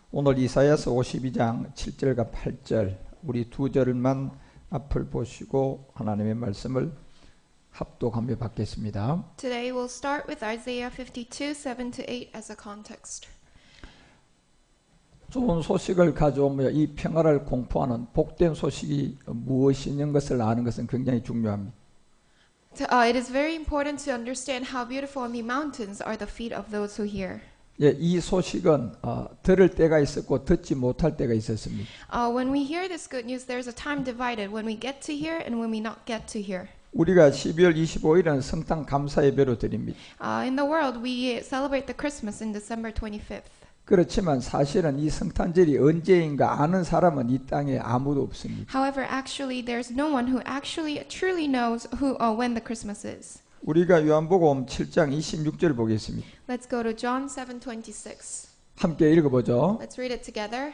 오늘 이사야서 52장 7절과 8절 우리 두 절만 앞을 보시고 하나님의 말씀을 합독하며 받겠습니다. Today we'll start with Isaiah 52, 7 to 8 as a context. 좋은 소식을 가져오며 이 평화를 공포하는 복된 소식이 무엇이냐는 것을 아는 것은 굉장히 중요합니다. It is very important to understand how beautiful on the mountains are the feet of those who hear. 예, 이 소식은 들을 때가 있었고 듣지 못할 때가 있었습니다. When we hear this good news, there's a time divided when we get to hear and when we not get to hear. 우리가 12월 25일은 성탄 감사 예배로 드립니다. In the world, we celebrate the Christmas in December 25th. 그렇지만 사실은 이 성탄절이 언제인가 아는 사람은 이 땅에 아무도 없습니다. However, actually, there's no one who actually truly knows when the Christmas is. 우리가 요한복음 7장 26절 보겠습니다. Let's go to John 7:26. 함께 읽어보죠. Let's read it together.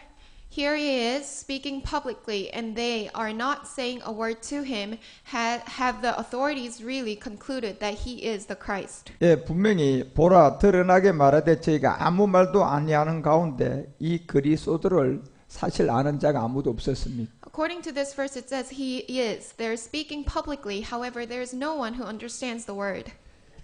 Here he is speaking publicly, and they are not saying a word to him. Have the authorities really concluded that he is the Christ? 예, 분명히 보라 드러나게 말하되 저희가 아무 말도 아니하는 가운데 이 그리스도를 사실 아는 자가 아무도 없었습니다. According to this verse, it says he is. They're speaking publicly. However, there is no one who understands the word.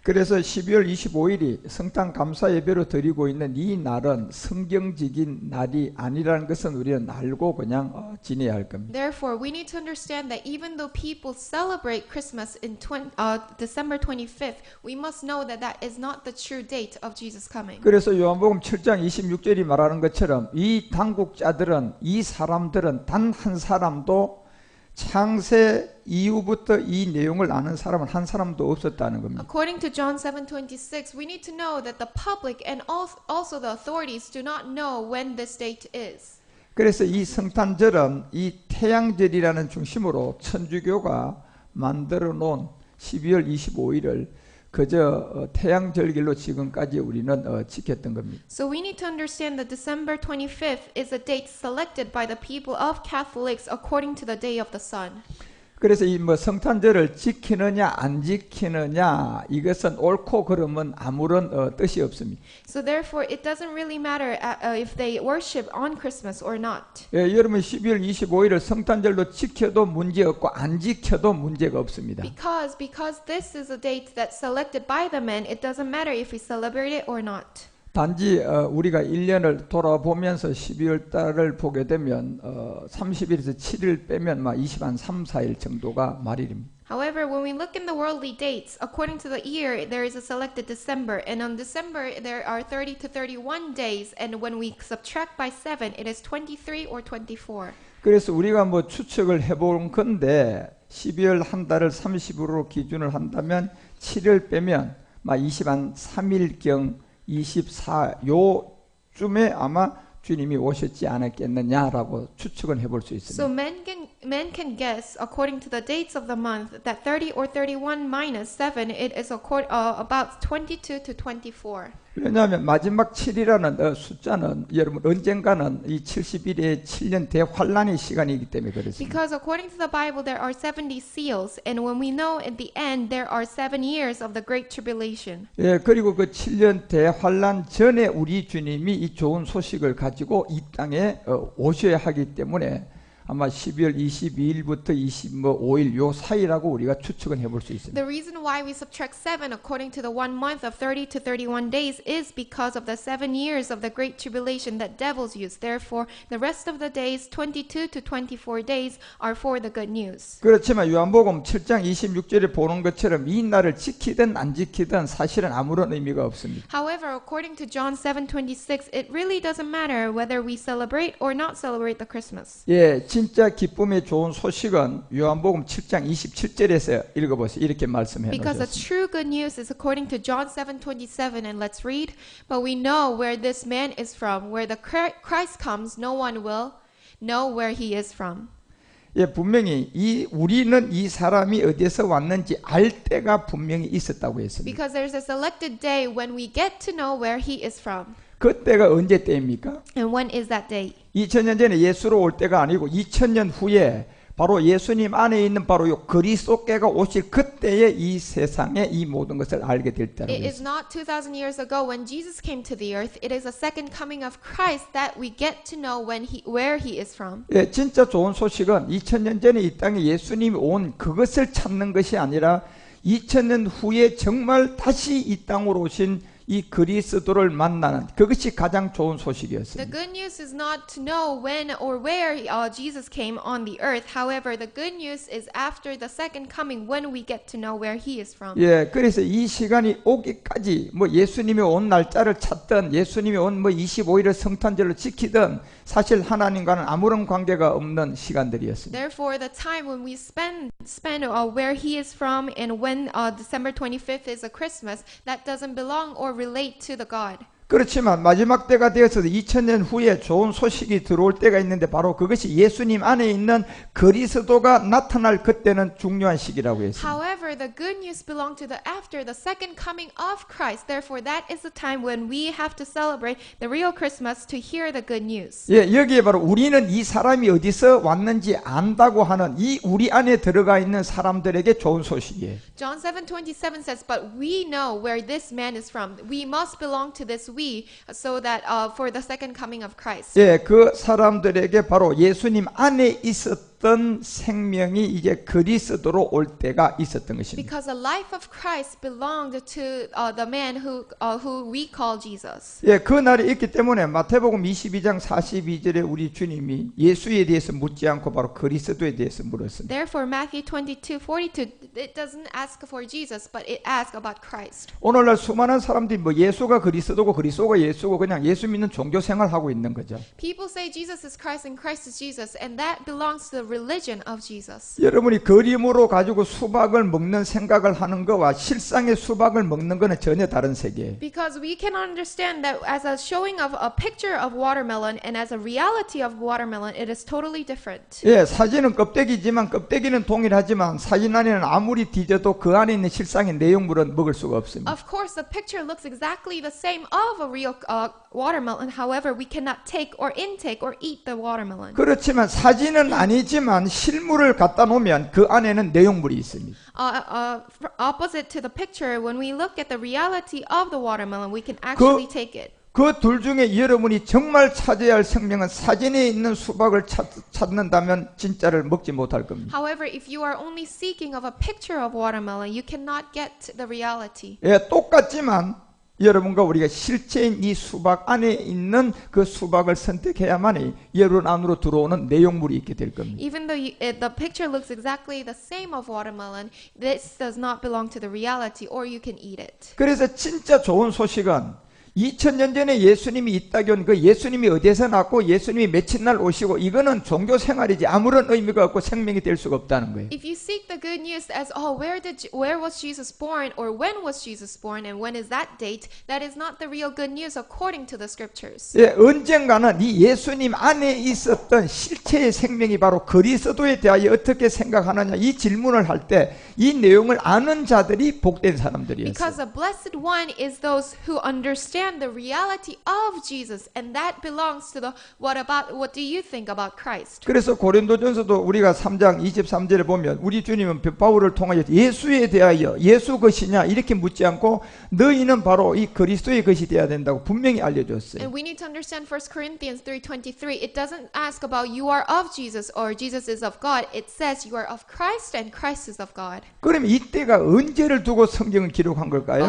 그래서 12월 25일이 성탄 감사 예배로 드리고 있는 이 날은 성경적인 날이 아니라는 것은 우리는 알고 그냥 지내야 할 겁니다. Therefore, we need to understand that even though people celebrate Christmas in December 25th, we must know that that is not the true date of Jesus coming. 그래서 요한복음 7장 26절이 말하는 것처럼 이 당국자들은 이 사람들은 단 한 사람도 창세 이후부터 이 내용을 아는 사람은 한 사람도 없었다는 겁니다. According to John 7:26, we need to know that the public and also the authorities do not know when this date is. 그래서 이 성탄절은 이 태양절이라는 중심으로 천주교가 만들어 놓은 12월 25일을 그저 태양절길로 지금까지 우리는 지켰던 겁니다. So we need to understand that December 25th is a date selected by the people of Catholics according to the day of the sun. 그래서 이 성탄절을 지키느냐 안 지키느냐 이것은 옳고 그름은 아무런 뜻이 없습니다. So therefore it doesn't really matter if they worship on Christmas or not. 예, 여러분 12월 25일을 성탄절로 지켜도 문제 없고 안 지켜도 문제가 없습니다. Because this is a date that's selected by the men, it doesn't matter if we celebrate it or not. 단지 우리가 1년을 돌아보면서 12월 달을 보게 되면 30일에서 7일 빼면 막 23, 4일 정도가 말일입니다. However, when we look in the worldly dates, according to the year, there is a selected December, and on December there are 30 to 31 days, and when we subtract by 7, it is 23 or 24. 그래서 우리가 추측을 해본 건데 12월 한 달을 30으로 기준을 한다면 7일 빼면 막 23일경 24 요쯤에 아마 주님이 오셨지 않았겠느냐라고 추측을 해볼 수 있습니다. So men can guess according to the dates of the month that 30 or 31 minus 7 it is about 22 to 24. 왜냐하면 마지막 7이라는 숫자는 여러분 언젠가는 이 70일의 7년 대환란의 시간이기 때문에 그렇습니다. Because according to the Bible there are 70 seals, and when we know at the end there are 7 years of the great tribulation. 예, 그리고 그 7년 대환란 전에 우리 주님이 이 좋은 소식을 가지고 이 땅에 오셔야 하기 때문에 아마 12월 22일부터 25일 요 사이라고 우리가 추측은 해볼 수 있습니다. The reason why we subtract 7 according to the 1 month of 30 to 31 days is because of the 7 years of the great tribulation that devils use. Therefore, the rest of the days, 22 to 24 days, are for the good news. 그렇지만 요한복음 7장 26절에 보는 것처럼 이 날을 지키든 안 지키든 사실은 아무런 의미가 없습니다. However, according to John 7:26, it really doesn't matter whether we celebrate or not celebrate the Christmas. 예, 진짜 기쁨의 좋은 소식은 요한복음 7장 27절에서 읽어보세요. 이렇게 말씀해 Because the 놓으셨습니다. true good news is according to John 7:27, and let's read. But we know where this man is from. Where the Christ comes, no one will know where he is from. 예, 분명히 우리는 이 사람이 어디서 왔는지 알 때가 분명히 있었다고 했습니다. Because there's a selected day when we get to know where he is from. 그때가 언제 때입니까? And when is that day? 2000년 전에 예수로 올 때가 아니고 2000년 후에 바로 예수님 안에 있는 바로 요 그리스도께가 오실 그때에 이 세상에 이 모든 것을 알게 될 때라고 It is 했습니다. not 2,000 years ago when Jesus came to the earth. It is the second coming of Christ that we get to know where he is from. 예, 진짜 좋은 소식은 2000년 전에 이 땅에 예수님이 온 그것을 찾는 것이 아니라 2000년 후에 정말 다시 이 땅으로 오신 이 그리스도를 만나는 그것이 가장 좋은 The 소식이었습니다. good news is not to know when or where Jesus came on the earth. However, the good news is after the second coming when we get to know where he is from. 예, 그래서 이 시간이 오기까지 뭐 예수님이 온 날짜를 찾든 예수님이 온 뭐 25일을 성탄절로 지키든 사실 하나님과는 아무런 관계가 없는 시간들이었습니다. Therefore, the time when we spend where he is from and when December 25th is a Christmas, that doesn't belong or relate to the God. 그렇지만 마지막 때가 되어서 2000년 후에 좋은 소식이 들어올 때가 있는데 바로 그것이 예수님 안에 있는 그리스도가 나타날 그때는 중요한 시기라고 했습니다. However, the good news belong to the after the second coming of Christ. Therefore, that is the time when we have to celebrate the real Christmas to hear the good news. 예, 여기에 바로 우리는 이 사람이 어디서 왔는지 안다고 하는 이 우리 안에 들어가 있는 사람들에게 좋은 소식이에요. John 7:27 says, "But we know where this man is from. We must belong to this so that for the second coming of Christ." 예, 그 사람들에게 바로 예수님 안에 있었던 생명이 이제 그리스도로 올 때가 있었던 것입니다. Because the life of Christ belonged to the man who we call Jesus. 예, 그 날이 있기 때문에 마태복음 22장 42절에 우리 주님이 예수에 대해서 묻지 않고 바로 그리스도에 대해서 물었습니다. Therefore, Matthew 22:42, it doesn't ask for Jesus, but it asks about Christ. 오늘날 수많은 사람들이 뭐 예수가 그리스도고 그리스도가 예수고 그냥 예수 믿는 종교 생활하고 있는 거죠. People say Jesus is Christ and Christ is Jesus, and that belongs to the religion of Jesus. 여러분이 그림으로 가지고 수박을 먹는 생각을 하는 거와 실상의 수박을 먹는 거는 전혀 다른 세계예요. Because we can understand that as a showing of a picture of watermelon and as a reality of watermelon, it is totally different. 예, 사진은 껍데기지만 껍데기는 동일하지만 사진 안에는 아무리 뒤져도 그 안에 있는 실상의 내용물은 먹을 수가 없습니다. Of course, the picture looks exactly the same of a real watermelon. However, we cannot take or intake or eat the watermelon. 그렇지만 사진은 아니지만 실물을 갖다 놓으면 그 안에는 내용물이 있습니다. Opposite to the picture, when we look at the reality of the watermelon, we can actually take it. 그 둘 중에 여러분이 정말 찾아야 할 생명은 사진에 있는 수박을 찾는다면 진짜를 먹지 못할 겁니다. However, if you are only seeking of a picture of watermelon, you cannot get the reality. 예, 똑같지만 여러분과 우리가 실제인 이 수박 안에 있는 그 수박을 선택해야만이 여러분 안으로 들어오는 내용물이 있게 될 겁니다. Even though the picture looks exactly the same of watermelon, this does not belong to the reality, or you can eat it. 그래서 진짜 좋은 소식은 2000년 전에 예수님이 이 땅에 온 그 예수님이 어디에서 났고 예수님이 며칠 날 오시고 이거는 종교 생활이지 아무런 의미가 없고 생명이 될 수가 없다는 거예요. If you seek the good news as, where was Jesus born, or when was Jesus born, and when is that date, that is not the real good news according to the scriptures. 예, 언젠가는 이 예수님 안에 있었던 실체의 생명이 바로 그리스도에 대하여 어떻게 생각하느냐 이 질문을 할 때 이 내용을 아는 자들이 복된 사람들이었어요. Because the blessed one is those who understand the reality of Jesus, and that belongs to the what do you think about Christ? 그래서 고린도전서도 우리가 3장 23절에 보면 우리 주님은 바울을 통하여 예수에 대하여 예수 것이냐 이렇게 묻지 않고 너희는 바로 이 그리스도의 것이 되어야 된다고 분명히 알려줬어요. And we need to understand 1 Corinthians 3:23. It doesn't ask about you are of Jesus or Jesus is of God. It says you are of Christ and Christ is of God. 그럼 이때가 언제를 두고 성경을 기록한 걸까요?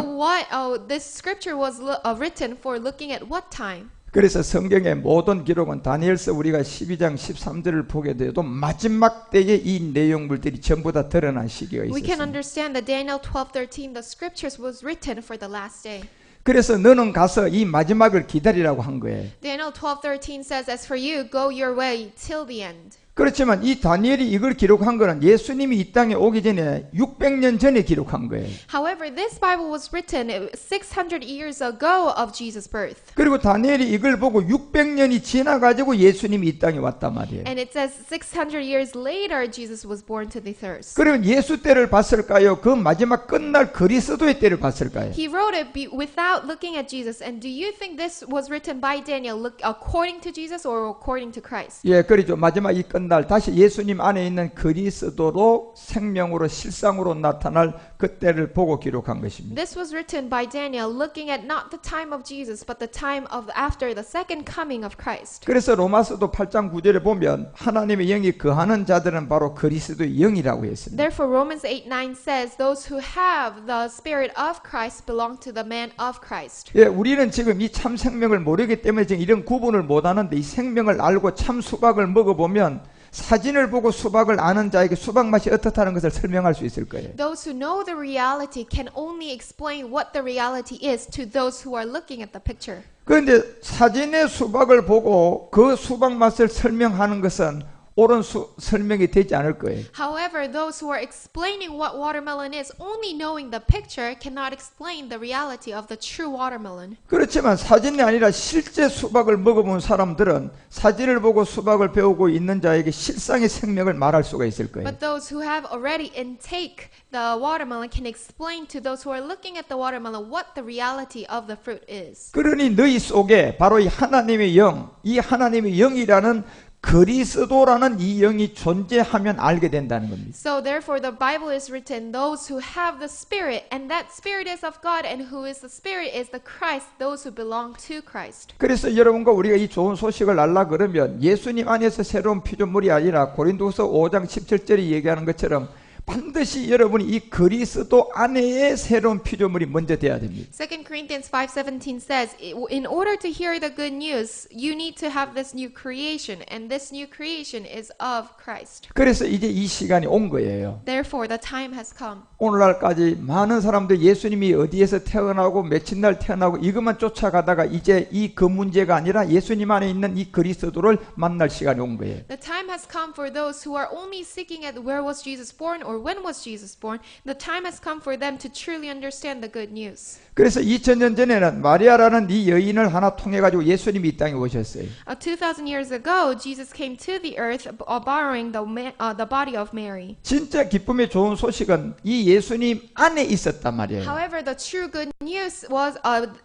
This scripture was written for looking at what time? 그래서 성경의 모든 기록은 다니엘서 우리가 12장 13절을 보게 돼도 마지막 때에 이 내용물들이 전부 다 드러난 시기가 We can 있었습니다. understand that Daniel 12:13, the scriptures was written for the last day. 그래서 너는 가서 이 마지막을 기다리라고 한 거예요. Daniel 12:13 says, as for you, go your way till the end. 그렇지만 이 다니엘이 이걸 기록한 거는 예수님이 이 땅에 오기 전에 600년 전에 기록한 거예요. However, this Bible was written 600 years ago of Jesus' birth. 그리고 다니엘이 이걸 보고 600년이 지나가지고 예수님이 이 땅에 왔단 말이에요. And it says 600 years later, Jesus was born to the earth. 그러면 예수 때를 봤을까요? 그 마지막 끝날 그리스도의 때를 봤을까요? He wrote it without looking at Jesus. And do you think this was written by Daniel according to Jesus or according to Christ? 예, 그렇죠. 마지막 이 끝날 날 다시 예수님 안에 있는 그리스도로 생명으로 실상으로 나타날 그때를 보고 기록한 것입니다. This was written by Daniel looking at not the time of Jesus but the time of after the second coming of Christ. 그래서 로마서도 8장 9절에 보면 하나님의 영이 거하는 자들은 바로 그리스도의 영이라고 했습니다. Therefore Romans 8:9 says those who have the spirit of Christ belong to the man of Christ. 예, 우리는 지금 이 참 생명을 모르기 때문에 지금 이런 구분을 못 하는데 이 생명을 알고 참 수박을 먹어보면 사진을 보고 수박을 아는 자에게 수박 맛이 어떻다는 것을 설명할 수 있을 거예요. Those who know the reality can only explain what the reality is to those who are looking at the picture. 그런데 사진의 수박을 보고 그 수박 맛을 설명하는 것은 옳은 설명이 되지 않을 거예요. However, those who are explaining what watermelon is, only knowing the picture, cannot explain the reality of the true watermelon. 그렇지만 사진이 아니라 실제 수박을 먹어본 사람들은 사진을 보고 수박을 배우고 있는 자에게 실상의 생명을 말할 수가 있을 거예요. But those who have already intake the watermelon can explain to those who are looking at the watermelon what the reality of the fruit is. 그러니 너희 속에 바로 이 하나님의 영, 이 하나님의 영이라는 그리스도라는 이 영이 존재하면 알게 된다는 겁니다. So therefore the Bible is written, those who have the Spirit, and that Spirit is of God, and who is the Spirit is the Christ, those who belong to Christ. 그래서 여러분과 우리가 이 좋은 소식을 알라 그러면 예수님 안에서 새로운 피조물이 아니라 고린도서 5장 17절이 얘기하는 것처럼 반드시 여러분이 이 그리스도 안에의 새로운 피조물이 먼저 돼야 됩니다. 2 Corinthians 5:17 says, in order to hear the good news, you need to have this new creation, and this new creation is of Christ. 그래서 이제 이 시간이 온 거예요. Therefore, the time has come. 오늘날까지 많은 사람들 예수님이 어디에서 태어나고 며칠 날 태어나고 이것만 쫓아가다가 이제 이 그 문제가 아니라 예수님 안에 있는 이 그리스도를 만날 시간이 온 거예요. The time has come for those who are only seeking at where was Jesus born or when was Jesus born. The time has come for them to truly understand the good news. 그래서 2000년 전에는 마리아라는 이 여인을 하나 통해 가지고 예수님이 이 땅에 오셨어요. 2,000 years ago, Jesus came to the earth borrowing the body of Mary. 진짜 기쁨의 좋은 소식은 이 예수님 안에 있었단 말이에요. However, the true good news was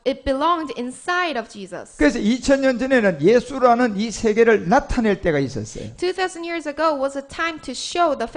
it belonged inside of Jesus. 그래서 2000년 전에는 예수라는 이 세계를 나타낼 때가 있었어요. 2,000 years ago was a time to show the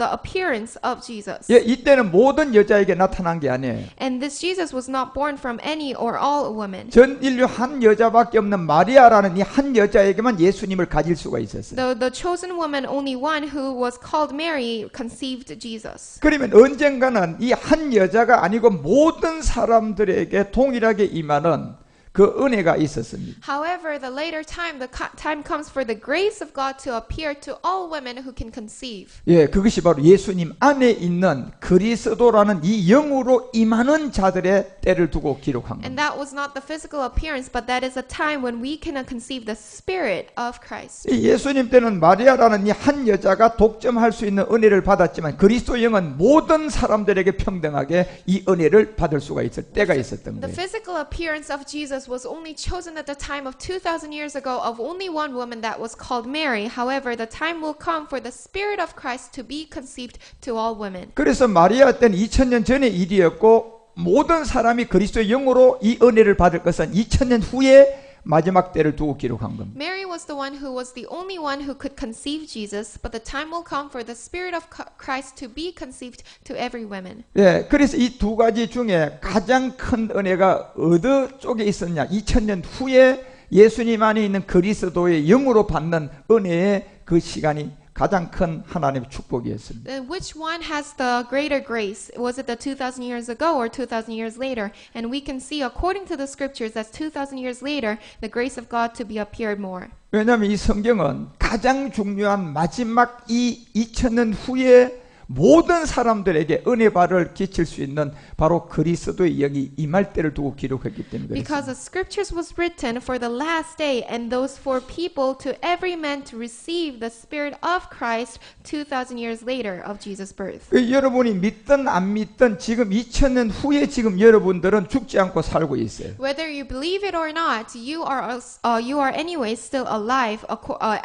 appearance of Jesus. 예, 이때는 모든 여자에게 나타난 게 아니에요. And this Jesus was not born from any or all women. 전 인류 한 여자밖에 없는 마리아라는 이 한 여자에게만 예수님을 가질 수가 있었어요. The chosen woman, only one who was called Mary, conceived Jesus. 그러면 언젠가는 이 한 여자가 아니고 모든 사람들에게 동일하게 임하는 그 은혜가 있었습니다. However, the later time, time comes for the grace of God to appear to all women who can conceive. 예, 그것이 바로 예수님 안에 있는 그리스도라는 이 영으로 임하는 자들의 때를 두고 기록한 겁니다. And that was not the physical appearance, but that is a time when we can conceive the Spirit of Christ. 예수님 때는 마리아라는 이 한 여자가 독점할 수 있는 은혜를 받았지만 그리스도 영은 모든 사람들에게 평등하게 이 은혜를 받을 수가 있을 때가 있었던 The 거예요. physical appearance of Jesus was only chosen at the time of 2,000 years ago of only one woman that was called Mary. However, the time will come for the Spirit of Christ to be conceived to all women. 그래서 마리아 때는 2000년 전의 일이었고 모든 사람이 그리스도의 영으로 이 은혜를 받을 것은 2000년 후에 마지막 때를 두고 기록한 겁니다. Mary was the one who was the only one who could conceive Jesus, but the time will come for the Spirit of Christ to be conceived to every woman. 예, 그래서 이 두 가지 중에 가장 큰 은혜가 어느 쪽에 있었냐? 2000년 후에 예수님 안에 있는 그리스도의 영으로 받는 은혜의 그 시간이 가장 큰 하나님의 축복이었습니다. Which one has the greater grace? Was it the 2,000 years ago or 2,000 years later? And we can see according to the scriptures that 2,000 years later, the grace of God to be appeared more. 왜냐하면 이 성경은 가장 중요한 마지막 이 2000년 후에 모든 사람들에게 은혜발을 끼칠 수 있는 바로 그리스도의 영이 임할 때를 두고 기록했기 때문에 Because the 그렇습니다. scriptures was written for the last day and those for people to every man to receive the Spirit of Christ 2,000 years later of Jesus' birth. 여러분이 믿든 안 믿든 지금 2000년 후에 지금 여러분들은 죽지 않고 살고 있어요. Whether you believe it or not, you are anyway still alive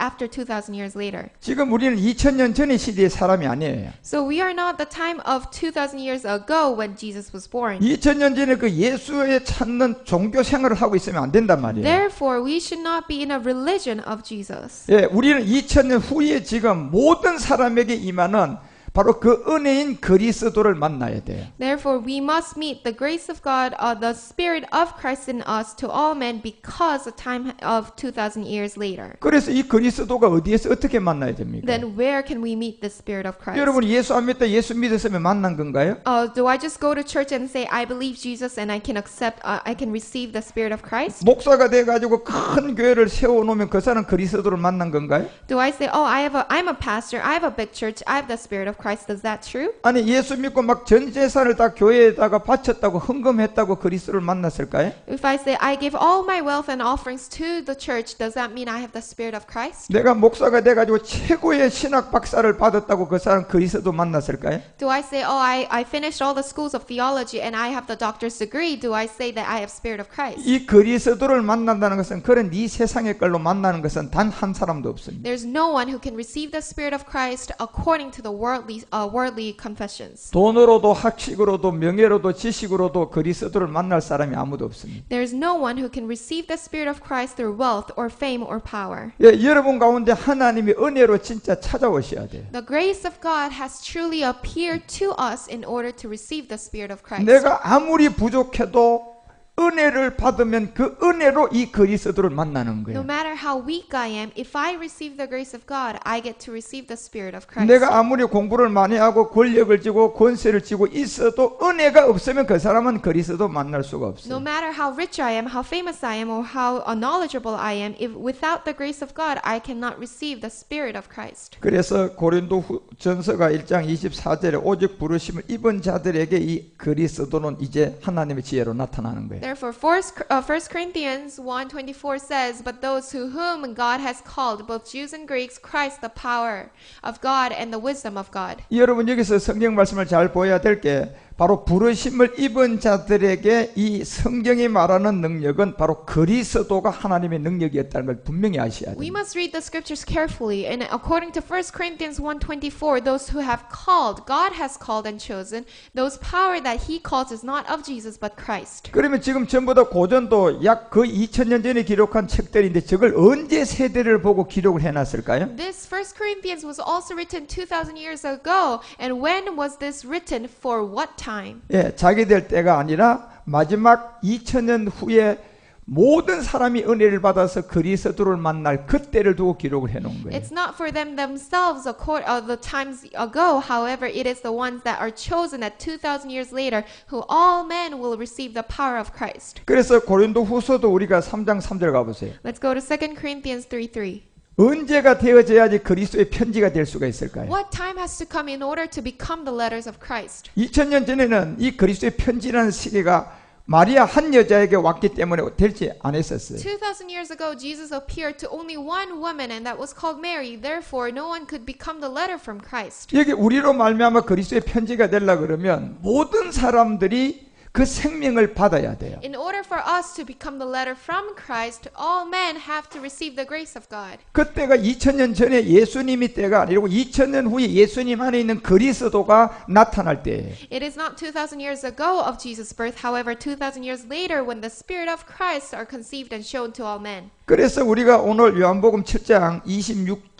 after 2,000 years later. 지금 우리는 2000년 전의 시대의 사람이 아니에요. So So we are not the time of 2,000 years ago when Jesus was born. 2000년 전에 그 예수에 찾는 종교 생활을 하고 있으면 안 된단 말이에요. Therefore, we should not be in a religion of Jesus. 예, 우리는 2000년 후에 지금 모든 사람에게 임하는 바로 그 은혜인 그리스도를 만나야 돼요. Therefore, we must meet the grace of God, the Spirit of Christ in us to all men because the time of 2,000 years later. 그래서 이 그리스도가 어디에서 어떻게 만나야 됩니까? Then where can we meet the Spirit of Christ? 여러분 예수 안 믿다 예수 믿었으면 만난 건가요? Do I just go to church and say I believe Jesus and I can accept, I can receive the Spirit of Christ? 목사가 돼가지고 큰 교회를 세워놓으면 그 사람 그리스도를 만난 건가요? Do I say, oh, I'm a pastor, I have a big church, I have the Spirit of Christ? Is that true? 아니 예수 믿고 막 전 재산을 다 교회에다가 바쳤다고 헌금했다고 그리스도를 만났을까요? If I say I give all my wealth and offerings to the church, does that mean I have the Spirit of Christ? 내가 목사가 돼가지고 최고의 신학 박사를 받았다고 그 사람 그리스도 만났을까요? Do I say, oh, I finished all the schools of theology and I have the doctor's degree? Do I say that I have Spirit of Christ? 이 그리스도를 만난다는 것은 그런 이 세상의 걸로 만나는 것은 단 한 사람도 없습니다. There's no one who can receive the Spirit of Christ according to the worldly confessions. 돈으로도 학식으로도 명예로도 지식으로도 그리스도를 만날 사람이 아무도 없습니다. There's no one who can receive the Spirit of Christ through wealth or fame or power. 예, 여러분 가운데 하나님이 은혜로 진짜 찾아오셔야 돼요. The grace of God has truly appeared to us in order to receive the Spirit of Christ. 내가 아무리 부족해도 은혜를 받으면 그 은혜로 이 그리스도를 만나는 No 거예요. matter how weak I am, if I receive the grace of God, I get to receive the Spirit of Christ. 내가 아무리 공부를 많이 하고 권력을 쥐고 권세를 쥐고 있어도 은혜가 없으면 그 사람은 그리스도 만날 수가 No 없어요. matter how rich I am, how famous I am, or how knowledgeable I am, if without the grace of God, I cannot receive the Spirit of Christ. 그래서 고린도 전서가 1장 24절에 오직 부르심을 입은 자들에게 이 그리스도는 이제 하나님의 지혜로 나타나는 거예요. Therefore, 1 Corinthians 1:24 says, "But those whom God has called, both Jews and Greeks, Christ the power of God and the wisdom of God." 여러분 여기서 성경 말씀을 잘 보아야 될 게 바로 부르심을 입은 자들에게 이 성경이 말하는 능력은 바로 그리스도가 하나님의 능력이었다는 걸 분명히 아셔야 We 돼요. must read the scriptures carefully, and according to 1 Corinthians 1:24, those who have called, God has called and chosen, those power that he calls is not of Jesus but Christ. 그러면 지금 전부 다 고전도 약 거의 2000년 전에 기록한 책들인데 저걸 언제 세대를 보고 기록을 해놨을까요? This 1 Corinthians was also written 2,000 years ago, and when was this written, for what time? 예, 자기들 때가 아니라 마지막 2000년 후에 모든 사람이 은혜를 받아서 그리스도를 만날 그때를 두고 기록을 해놓은 거예요. It's not for them themselves the times ago, however, it is the ones that are chosen at 2,000 years later, who all men will receive the power of Christ. 그래서 고린도 후서도 우리가 3장 3절 가보세요. Let's go to 2 Corinthians 3:3. 언제가 되어져야지 그리스도의 편지가 될 수가 있을까요? What time has to come in order to become the letters of Christ? 2000년 전에는 이 그리스도의 편지라는 시기가 마리아 한 여자에게 왔기 때문에 될지 안 했었어요. 2,000 years ago, Jesus appeared to only one woman, and that was called Mary. Therefore, no one could become the letter from Christ. 여기 우리로 말미암아 그리스도의 편지가 되려 그러면 모든 사람들이 그 생명을 받아야 돼요. In order for us to become the letter from Christ, all men have to receive the grace of God. 그때가 2000년 전에 예수님이 때가 아니고 2000년 후에 예수님 안에 있는 그리스도가 나타날 때예요. It is not 2,000 years ago of Jesus' birth, however, 2,000 years later when the Spirit of Christ are conceived and shown to all men. 그래서 우리가 오늘 요한복음 7장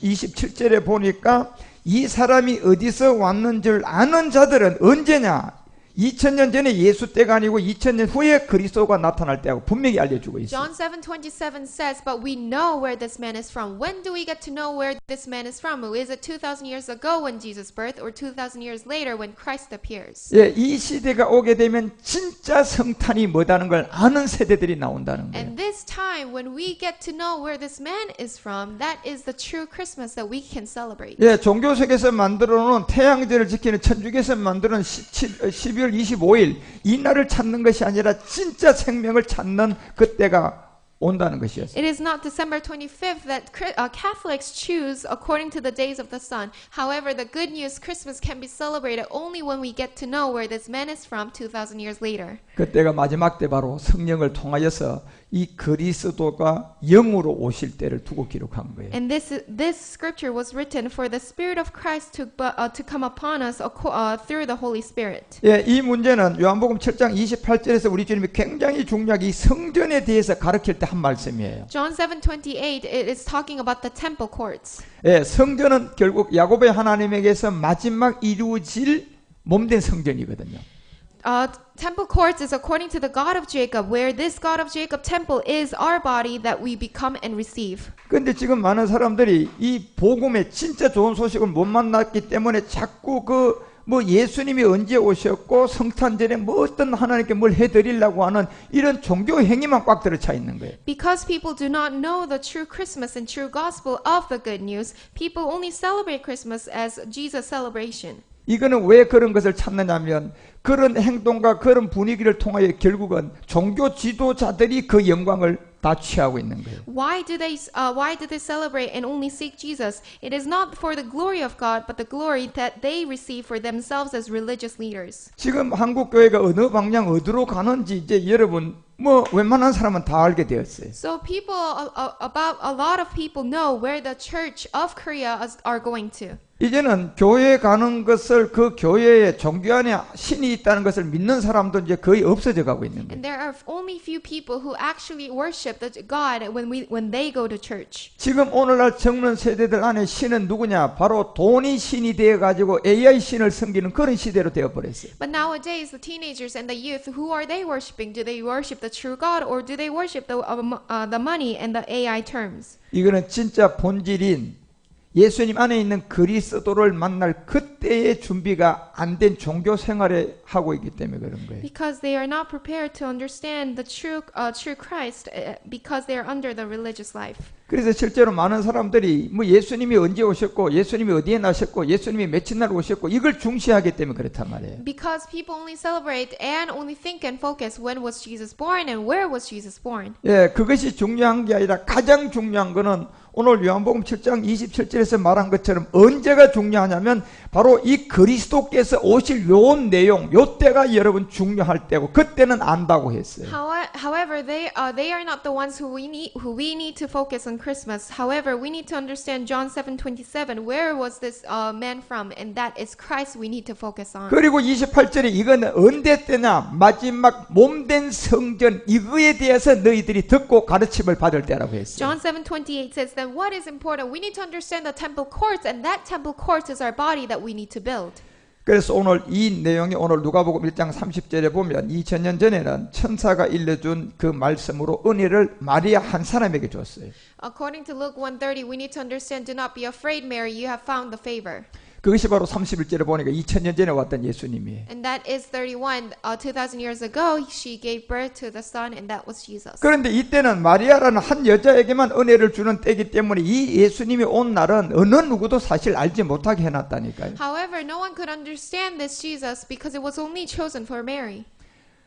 27절에 보니까 이 사람이 어디서 왔는 줄 아는 자들은 언제냐? 2000년 전에 예수 때가 아니고 2000년 후에 그리스도가 나타날 때하고 분명히 알려주고 있어요. John 7:27 says, "But we know where this man is from." When do we get to know where this man is from? Is it 2,000 years ago when Jesus' birth, or 2,000 years later when Christ appears? 예, 이 시대가 오게 되면 진짜 성탄이 뭐다는 걸 아는 세대들이 나온다는 거예요. And this time, when we get to know where this man is from, that is the true Christmas that we can celebrate. 예, 종교색에서 만들어 놓은 태양절을 지키는 천주교에서 만드는 12월 25일 이 날을 찾는 것이 아니라 진짜 생명을 찾는 그때가 온다는 것이었어요. It is not December 25th that Catholics choose according to the days of the sun. However, the good news Christmas can be celebrated only when we get to know where this man is from 2,000 years later. 그때가 마지막 때 바로 성령을 통하여서 이 그리스도가 영으로 오실 때를 두고 기록한 거예요. And this scripture was written for the Spirit of Christ to come upon us through the Holy Spirit. 예, 이 문제는 요한복음 7장 28절에서 우리 주님이 굉장히 중요하게 이 성전에 대해서 가르칠 때 한 말씀이에요. John 7:28 it is talking about the temple courts. 예, 성전은 결국 야곱의 하나님에게서 마지막 이루어질 몸된 성전이거든요. Temple courts is according to the God of Jacob, where this God of Jacob temple is our body that we become and receive. 근데 지금 많은 사람들이 이 복음의 진짜 좋은 소식을 못 만났기 때문에 자꾸 뭐 예수님이 언제 오셨고 성탄절에 뭐 어떤 하나님께 뭘 해드리려고 하는 이런 종교 행위만 꽉 들어차 있는 거예요. Because people do not know the true Christmas and true gospel of the good news, people only celebrate Christmas as Jesus celebration. 이거는 왜 그런 것을 찾느냐면 그런 행동과 그런 분위기를 통하여 결국은 종교 지도자들이 그 영광을 다 취하고 있는 거예요. Why do they celebrate and only seek Jesus? It is not for the glory of God, but the glory that they receive for themselves as religious leaders. 지금 한국 교회가 어느 방향 어디로 가는지 이제 여러분 뭐 웬만한 사람은 다 알게 되었어요. So a lot of people know where the church of Korea are going to. 이제는 교회에 가는 것을 그 교회에 종교 안에 신이 있다는 것을 믿는 사람도 이제 거의 없어져 가고 있는 거예요. And there are only few people who actually worship the God when they go to church. 지금 오늘날 젊은 세대들 안에 신은 누구냐? 바로 돈이 신이 되어 가지고 AI 신을 섬기는 그런 시대로 되어 버렸어요. But nowadays the teenagers and the youth, who are they worshiping? Do they worship the true God or do they worship the money and the AI terms? 이거는 진짜 본질인 예수님 안에 있는 그리스도를 만날 그때의 준비가 안 된 종교 생활에 하고 있기 때문에 그런 거예요. Because they are not prepared to understand the true Christ because they are under the religious life. 그래서 실제로 많은 사람들이 뭐 예수님이 언제 오셨고 예수님이 어디에 나셨고 예수님이 며칠 날 오셨고 이걸 중시하기 때문에 그렇단 말이에요. Because people only celebrate and only think and focus when was Jesus born and where was Jesus born. 예, 그것이 중요한 게 아니라 가장 중요한 거는 오늘 요한복음 7장 27절에서 말한 것처럼 언제가 중요하냐면 바로 이 그리스도께서 오실 요 내용, 요 때가 여러분 중요할 때고 그때는 안다고 했어요. However, they are not the ones who we need to focus on Christmas. However, we need to understand John 7:27. Where was this man from? And that is Christ we need to focus on. 그리고 28절에 이거는 언제 때냐? 마지막 몸된 성전 이거에 대해서 너희들이 듣고 가르침을 받을 때라고 했어요. John 7:28 says that what is important? We need to understand the temple courts, and that temple courts is our body that we need to build. 그래서 오늘 이 내용이 오늘 누가복음 1장 30절에 보면 2000년 전에는 천사가 일러준 그 말씀으로 은혜를 마리아 한 사람에게 줬어요. According to Luke 1:30, we need to understand, do not be afraid, Mary, you have found the favor. 그것이 바로 31절에 보니까 2000년 전에 왔던 예수님이에요. And that is 31. 2,000 years ago, she gave birth to the son, and that was Jesus. 그런데 이때는 마리아라는 한 여자에게만 은혜를 주는 때이기 때문에 이 예수님이 온 날은 어느 누구도 사실 알지 못하게 해놨다니까요. However, no one could understand this Jesus because it was only chosen for Mary.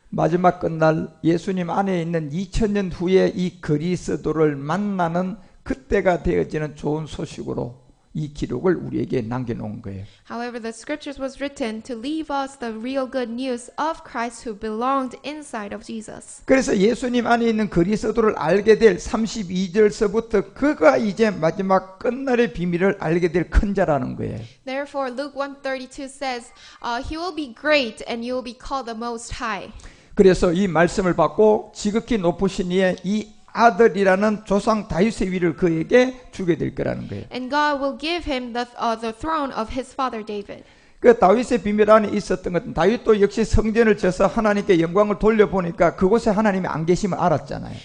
마지막 끝날 예수님 안에 있는 2000년 후에 이 그리스도를 만나는 그때가 되어지는 좋은 소식으로 이 기록을 우리에게 남겨놓은 거예요. However, the scriptures was written to leave us the real good news of Christ who belonged inside of Jesus. 그래서 예수님 안에 있는 그리스도를 알게 될 32절서부터 그가 이제 마지막 끝날의 비밀을 알게 될 큰 자라는 거예요. Therefore, Luke 1:32 says, he will be great and you will be called the Most High. 그래서 이 말씀을 받고 지극히 높으신 이의 이 아들이라는 조상 다윗의 위를 그에게 주게 될 거라는 거예요. And God will give him the throne of his father David. 그 다윗의 비밀 안에 있었던 것은 다윗도 역시 성전을 져서 하나님께 영광을 돌려보니까 그곳에 하나님이 안 계심을 알았잖아요.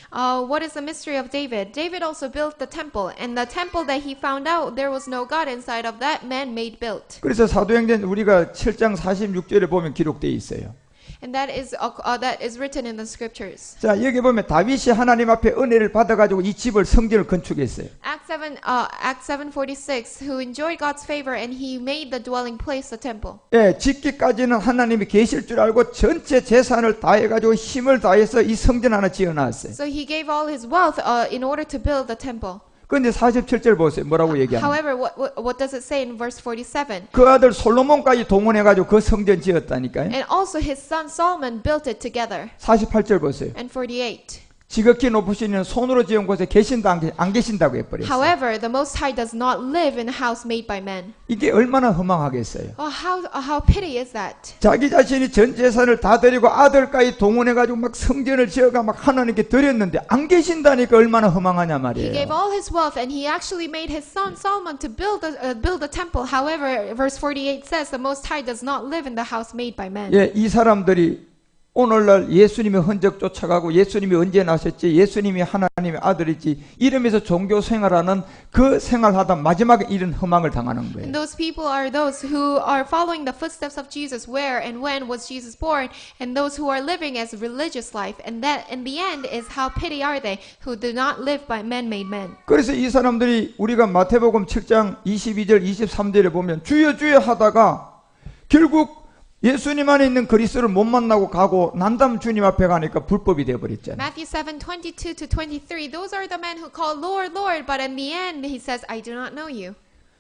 What is the mystery of David? David also built the temple, and the temple that he found out there was no God inside of that man-made built. 그래서 사도행전 우리가 7장 46절에 보면 기록되어 있어요. And that is written in the scriptures. 자, 여기 보면 다윗이 하나님 앞에 은혜를 받아가지고 이 집을 성전을 건축했어요. Acts 7:46, who enjoyed God's favor and he made the dwelling place the temple. 예, 짓기까지는 하나님이 계실 줄 알고 전체 재산을 다해가지고 힘을 다해서 이 성전 하나 지어놨어요. So he gave all his wealth in order to build the temple. 그런데 47절 보세요. 뭐라고 얘기하나? However, what does it say in verse 47? 그 아들 솔로몬까지 동원해가지고 그 성전 지었다니까요. And also his son Solomon built it together. 48절 보세요. And 48. 지극히 높으신 이는 손으로 지은 곳에 계신다 안 계신다고 해버렸어요. However, the Most High does not live in a house made by men. 이게 얼마나 허망하겠어요. How pity is that? 자기 자신이 전 재산을 다 드리고 아들까지 동원해가지고 막 성전을 지어가 막 하나님께 드렸는데 안 계신다니까 얼마나 허망하냐 He gave 말이에요. all his wealth and he actually made his son Solomon to build a temple. However, verse 48 says the Most High does not live in the house made by men. 예, 이 사람들이 오늘날 예수님의 흔적 쫓아가고 예수님이 언제 나셨지, 예수님이 하나님의 아들이지 이러면서 종교 생활하는 그 생활하다 마지막에 이런 허망을 당하는 거예요. And those people are those who are following the footsteps of Jesus. Where and when was Jesus born? And those who are living as religious life. And that in the end is how pity are they who do not live by men-made men. 그래서 이 사람들이 우리가 마태복음 7장 22절 23절에 보면 주여 주여 하다가 결국 예수님 안에 있는 그리스도를 못 만나고 가고 난 다음 주님 앞에 가니까 불법이 되어버렸잖아요. Matthew 7:22 to 23. Those are the men who call Lord, Lord, but in the end he says, I do not know you.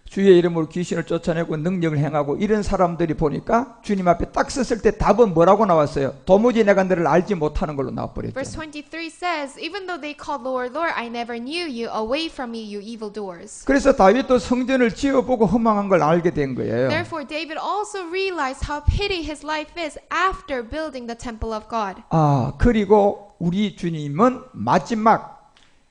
주의 이름으로 귀신을 쫓아내고 능력을 행하고 이런 사람들이 보니까 주님 앞에 딱 섰을 때 답은 뭐라고 나왔어요? 도무지 내가 너를 알지 못하는 걸로 Verse 나와버렸잖아요. 23 says, even though they called Lord, Lord, I never knew you. Away from me, you evildoers. 그래서 다윗도 성전을 지어보고 허망한 걸 알게 된 거예요. Therefore, David also realized how pity his life is after building the temple of God. 아, 그리고 우리 주님은 마지막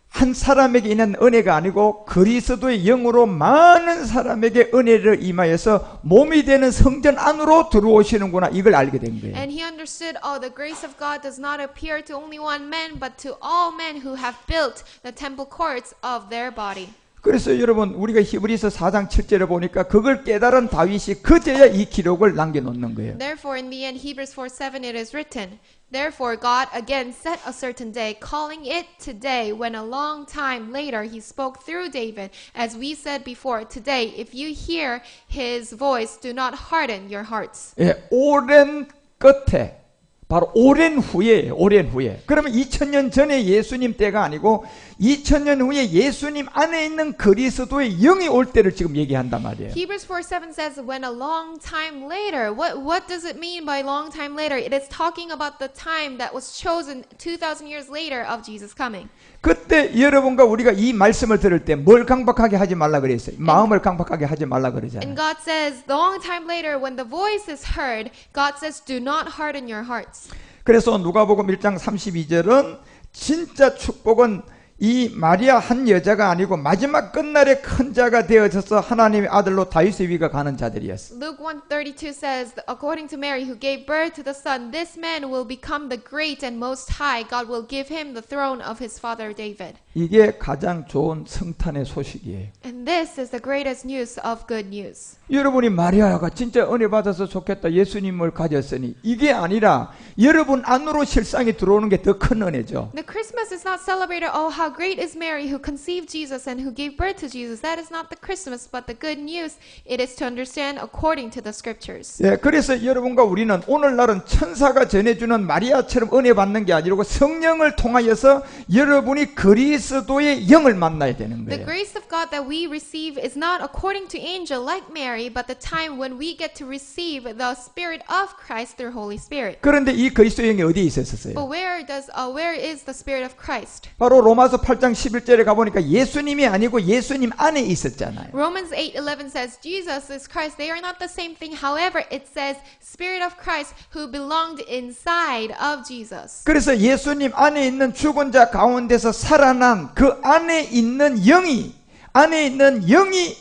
한 사람에게 있는 은혜가 아니고 그리스도의 영으로 많은 사람에게 은혜를 임하여서 몸이 되는 성전 안으로 들어오시는구나, 이걸 알게 된 거예요. And he understood, oh, the grace of God does not appear to only one man, but to all men who have built the temple courts of their body. 그래서 여러분 우리가 히브리서 4장 7절에 보니까 그걸 깨달은 다윗이 그제야 이 기록을 남겨놓는 거예요. Therefore, in the end, Hebrews 4:7, it is written, Therefore God again set a certain day, calling it today, when a long time later he spoke through David, as we said before, today, if you hear his voice, do not harden your hearts. 예, 오랜 끝에 바로 오랜 후에, 오랜 후에. 그러면 2000년 전에 예수님 때가 아니고 2000년 후에 예수님 안에 있는 그리스도의 영이 올 때를 지금 얘기한단 말이에요. Hebrews 4:7 says, when a long time later. What does it mean by long time later? It is talking about the time that was chosen 2,000 years later of Jesus coming. 그때 여러분과 우리가 이 말씀을 들을 때 뭘 강박하게 하지 말라 그랬어요. 마음을 강박하게 하지 말라 그러잖아요. And God says, long time later, when the voice is heard, God says, do not harden your hearts. 그래서 누가복음 1장 32절은 진짜 축복은 이 마리아 한 여자가 아니고 마지막 끝날에 큰 자가 되어져서 하나님의 아들로 다윗의 위가 가는 자들이었어. Luke 1:32 says, according to Mary, who gave birth to the Son, this man will become the great and most high. God will give him the throne of his father David. 이게 가장 좋은 성탄의 소식이에요. And this is the greatest news of good news. 여러분이 마리아가 진짜 은혜 받아서 좋겠다, 예수님을 가졌으니 이게 아니라 여러분 안으로 실상이 들어오는 게 더 큰 은혜죠. The Christmas is not celebrated, oh, how great is Mary who conceived Jesus and who gave birth to Jesus. That is not the Christmas, but the good news, it is to understand according to the scriptures. 예, 그래서 여러분과 우리는 오늘날은 천사가 전해주는 마리아처럼 은혜 받는 게 아니고 성령을 통하여서 여러분이 그리스도의 영을 만나야 되는 The 거예요. grace of God that we receive is not according to angel like Mary, but the time when we get to receive the Spirit of Christ through Holy Spirit. 그런데 이 그리스도의 영이 어디에 있었어요? But where is the Spirit of Christ? 바로 로마서 8장 11절에 가보니까 예수님이 아니고 예수님 안에 있었잖아요. Romans 8:11 says Jesus is Christ. They are not the same thing. However, it says Spirit of Christ who belonged inside of Jesus. 그래서 예수님 안에 있는 죽은 자 가운데서 살아난 그 안에 있는 영이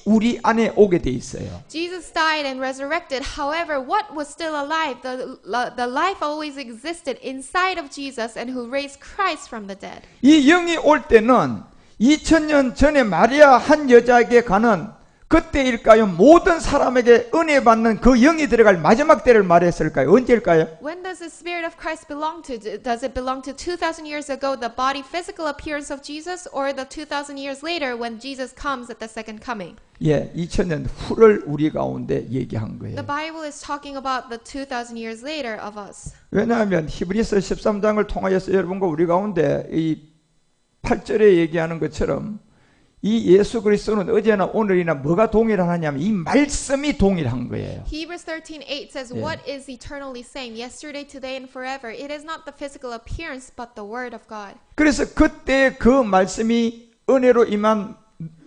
우리 안에 오게 돼 있어요. Jesus died and resurrected. However, what was still alive? The life always existed inside of Jesus and who raised Christ from the dead. 이 영이 올 때는 2000년 전에 마리아 한 여자에게 가는 그때일까요? 모든 사람에게 은혜 받는 그 영이 들어갈 마지막 때를 말했을까요? 언제일까요? When does the Spirit of Christ belong to? Does it belong to 2,000 years ago, the body physical appearance of Jesus, or the 2,000 years later when Jesus comes at the second coming? 예, 2000년 후를 우리 가운데 얘기한 거예요. The Bible is talking about the 2,000 years later of us. 왜냐하면 히브리서 13장을 통하여서 여러분과 우리 가운데 이 8절에 얘기하는 것처럼 이 예수 그리스도는 어제나 오늘이나 뭐가 동일하냐면 이 말씀이 동일한 거예요. Hebrews 13:8 says, Yeah. "What is eternally same, yesterday, today, and forever? It is not the physical appearance, but the word of God." 그래서 그때 그 말씀이 은혜로 임한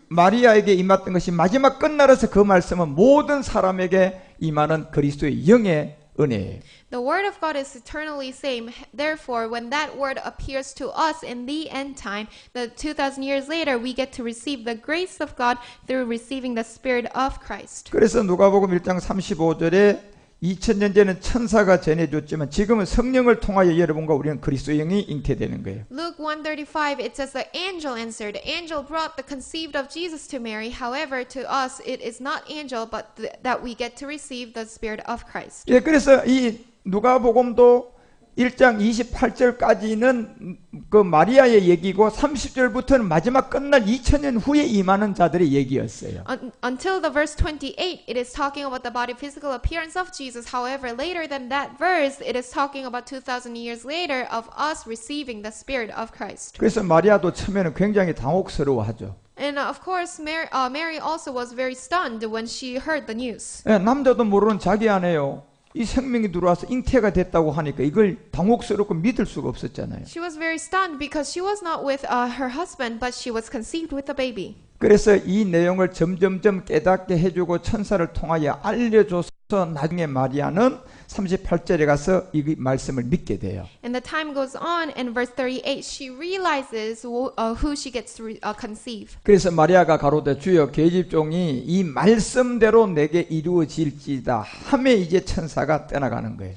마리아에게 임했던 것이 마지막 끝날에서 그 말씀은 모든 사람에게 임하는 그리스도의 영의 은혜예요. The word of God is eternally same. Therefore, when that word appears to us in the end time, the 2000 years later, we get to receive the grace of God through receiving the Spirit of Christ. 그래서 누가복음 1장 35절에 2000년 전에는 천사가 전해줬지만 지금은 성령을 통하여 여러분과 우리는 그리스도의 영이 잉태되는 거예요. Luke 1:35, it says the angel answered. The angel brought the conceived of Jesus to Mary. However, to us it is not angel, but that we get to receive the Spirit of Christ. 예, 그래서 이 누가복음도 1장 28절까지는 그 마리아의 얘기고 30절부터는 마지막 끝날 2000년 후에 임하는 자들의 얘기였어요. Until the verse 28, it is talking about the body physical appearance of Jesus. However, later than that verse, it is talking about 2000 years later of us receiving the Spirit of Christ. 그래서 마리아도 처음에는 굉장히 당혹스러워하죠. And of course, Mary also was very stunned when she heard the news. 예, 남자도 모르는 자기 아내요. 이 생명이 들어와서 잉태가 됐다고 하니까 이걸 당혹스럽고 믿을 수가 없었잖아요. She was very stunned because she was not with her husband, but she was conceived with a baby. 그래서 이 내용을 점점점 깨닫게 해주고 천사를 통하여 알려줘서 나중에 마리아는 38절에 가서 이 말씀을 믿게 돼요. And the time goes on, and verse 38, she realizes who she gets to conceive. 그래서 마리아가 가로되 주여 계집종이 이 말씀대로 내게 이루어질지다 하며 이제 천사가 떠나가는 거예요.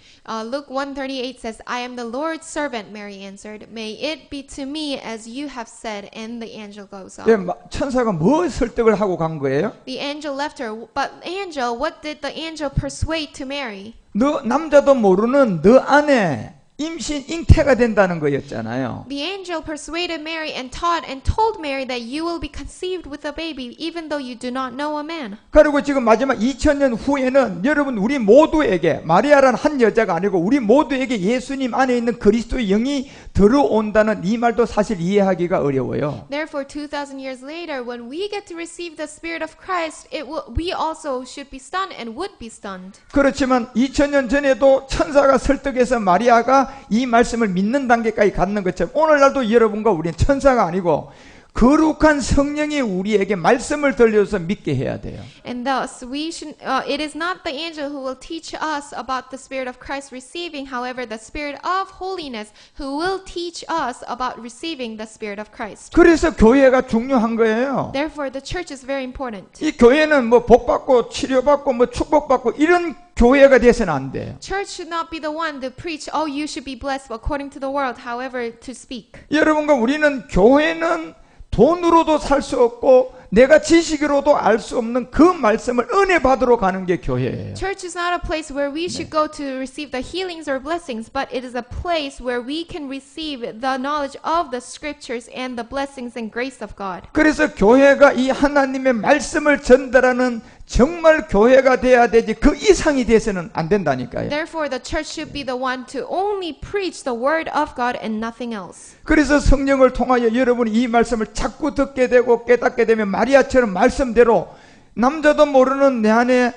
Luke 1:38 says, "I am the Lord's servant," Mary answered. "May it be to me as you have said." And the angel goes 예, on. 천사가 뭐 설득을 하고 간 거예요? The angel left her, but angel, what did the angel persuade to Mary? 너 남자도 모르는 너 안에 임신 잉태가 된다는 거였잖아요. The angel persuaded Mary and taught and told Mary that you will be conceived with a baby even though you do not know a man. 그리고 지금 마지막 2000년 후에는 여러분 우리 모두에게 마리아라는 한 여자가 아니고 우리 모두에게 예수님 안에 있는 그리스도의 영이 들어온다는 이 말도 사실 이해하기가 어려워요. Therefore, 2000 years later, when we get to receive the Spirit of Christ, we also should be stunned and would be stunned. 그렇지만 2000년 전에도 천사가 설득해서 마리아가 이 말씀을 믿는 단계까지 갔는 것처럼 오늘날도 여러분과 우리는 천사가 아니고 거룩한 성령이 우리에게 말씀을 들려줘서 믿게 해야 돼요. And thus, it is not the angel who will teach us about the Spirit of Christ receiving, however, the Spirit of holiness who will teach us about receiving the Spirit of Christ. 그래서 교회가 중요한 거예요. Therefore, the church is very important. 이 교회는 뭐 복받고 치료받고 뭐 축복받고 이런 교회가 돼서는 안 돼요. Church should not be the one to preach, "Oh, you should be blessed according to the world," however, to speak. 여러분과 우리는 교회는 돈으로도 살 수 없고 내가 지식으로도 알 수 없는 그 말씀을 은혜 받으러 가는 게 교회예요. Church is not a place where we should go to receive the healings or blessings, but it is a place where we can receive the knowledge of the scriptures and the blessings and grace of God. 그래서 교회가 이 하나님의 말씀을 전달하는 정말 교회가 돼야 되지 그 이상이 돼서는 안 된다니까요. Therefore, the church should be the one to only preach the word of God and nothing else. 그래서 성령을 통하여 여러분이 이 말씀을 자꾸 듣게 되고 깨닫게 되면 마리아처럼 말씀대로 남자도 모르는 내 안에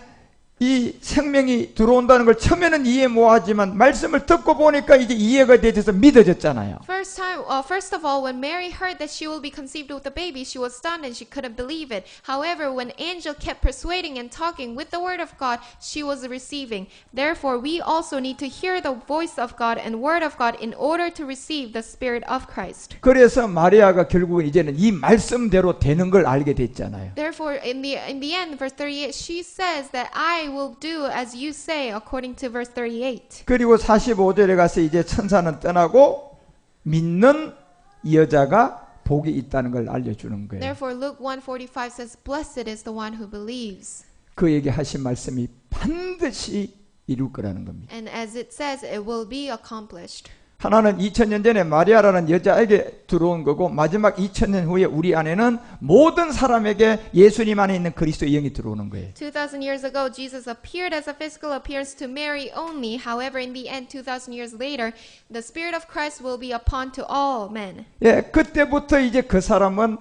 이 생명이 들어온다는 걸 처음에는 이해 못하지만 말씀을 듣고 보니까 이제 이해가 되어서 믿어졌잖아요. First of all, when Mary heard that she will be conceived with a baby, she was stunned and she couldn't believe it. However, when angel kept persuading and talking with the word of God, she was receiving. Therefore, we also need to hear the voice of God and word of God in order to receive the Spirit of Christ. 그래서 마리아가 결국은 이제는 이 말씀대로 되는 걸 알게 됐잖아요. Therefore, in the end, verse 38, she says that I will do as you say, according to verse 38. 그리고 45절에 가서 이제 천사는 떠나고 믿는 여자가 복이 있다는 걸 알려주는 거예요. Therefore, Luke 1:45 says, "Blessed is the one who believes." 그에게 하신 말씀이 반드시 이룰 거라는 겁니다. And as it says, it will be accomplished. 하나는 2000년 전에 마리아라는 여자에게 들어온 거고 마지막 2000년 후에 우리 안에는 모든 사람에게 예수님 안에 있는 그리스도의 영이 들어오는 거예요. 2000 years ago, Jesus appeared as a physical appearance to Mary only. However, in the end, 2000 years later, the Spirit of Christ will be upon to all men. 예, 그때부터 이제 그 사람은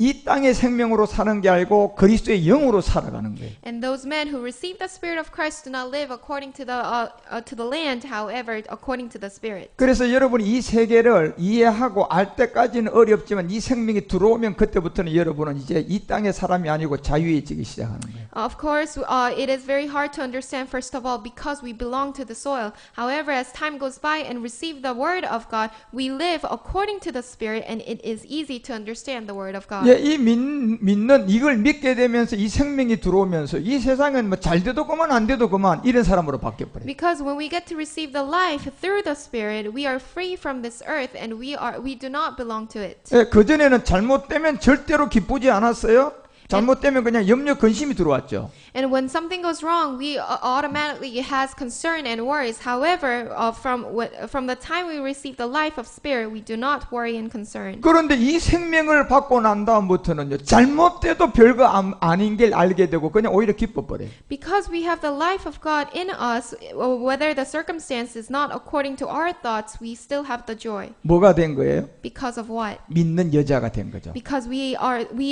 이 땅의 생명으로 사는 게 아니고 그리스도의 영으로 살아가는 거예요. And those men who receive the Spirit of Christ do not live according to the land, however, according to the Spirit. 그래서 여러분이 이 세계를 이해하고 알 때까지는 어렵지만 이 생명이 들어오면 그때부터는 여러분은 이제 이 땅의 사람이 아니고 자유해지기 시작하는 거예요. Of course, it is very hard to understand, first of all, because we belong to the soil. However, as time goes by and receive the Word of God, we live according to the Spirit, and it is easy to understand the Word of God. 예, 이 믿는 이걸 믿게 되면서 이 생명이 들어오면서 이 세상은 뭐 잘 돼도 그만 안 돼도 그만 이런 사람으로 바뀌어 버려요. Because when we get to receive the life through the Spirit, we are free from this earth, and we do not belong to it. 예, 그 전에는 잘못되면 절대로 기쁘지 않았어요. 잘못되면 그냥 염려 근심이 들어왔죠. And when something goes wrong, we automatically has concern and worries. However, from the time we receive the life of Spirit, we do not worry and concern. 그런데 이 생명을 받고 난 다음부터는요, 잘못돼도 별거 아닌 걸 알게 되고 그냥 오히려 기뻐 버려요. Because we have the life of God in us, whether the circumstance is not according to our thoughts, we still have the joy. 뭐가 된 거예요? Because of what? 믿는 여자가 된 거죠. Because we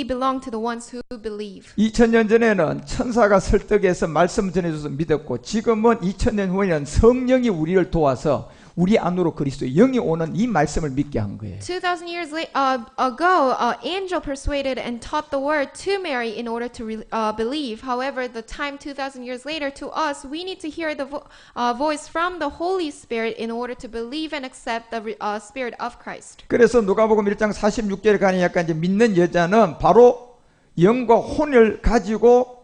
belong to the ones who believe. 2000년 전에는 천사가 설득해서 말씀 전해줘서 믿었고 지금은 2000년 후에는 성령이 우리를 도와서 우리 안으로 그리스도의 영이 오는 이 말씀을 믿게 한 거예요. 2,000 years ago, an angel persuaded and taught the word to Mary in order to believe. However, the time 2,000 years later to us, we need to hear the voice from the Holy Spirit in order to believe and accept the Spirit of Christ. 그래서 누가복음 1장 46절에 가니 약간 이제 믿는 여자는 바로 영과 혼을 가지고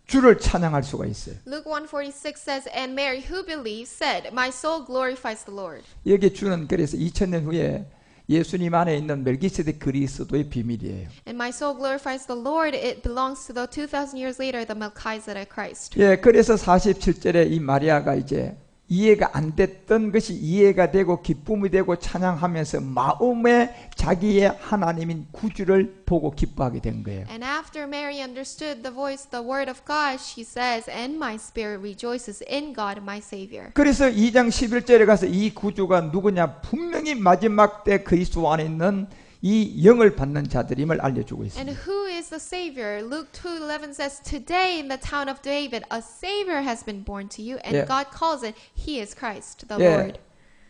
주를 찬양할 수가 있어요. Luke 1:46 says, And Mary, who believes, said, My soul glorifies the Lord. 여기 주는 그래서 2000년 후에 예수님 안에 있는 멜기세덱 그리스도의 비밀이에요. And my soul glorifies the Lord. It belongs to the 2,000 years later, the Melchizedek Christ. 예, 그래서 47절에 이 마리아가 이제 이해가 안 됐던 것이 이해가 되고 기쁨이 되고 찬양하면서 마음에 자기의 하나님인 구주를 보고 기뻐하게 된 거예요. And after Mary understood the voice, the word of God, she says, And my spirit rejoices in God, my Savior. 그래서 2장 11절에 가서 이 구주가 누구냐? 분명히 마지막 때 그리스도 안에 있는 이 영을 받는 자들임을 알려주고 And 있습니다. who is the Savior? Luke 2:11 says, Today in the town of David, a Savior has been born to you, and Yeah. God calls it, He is Christ, the 예, Lord.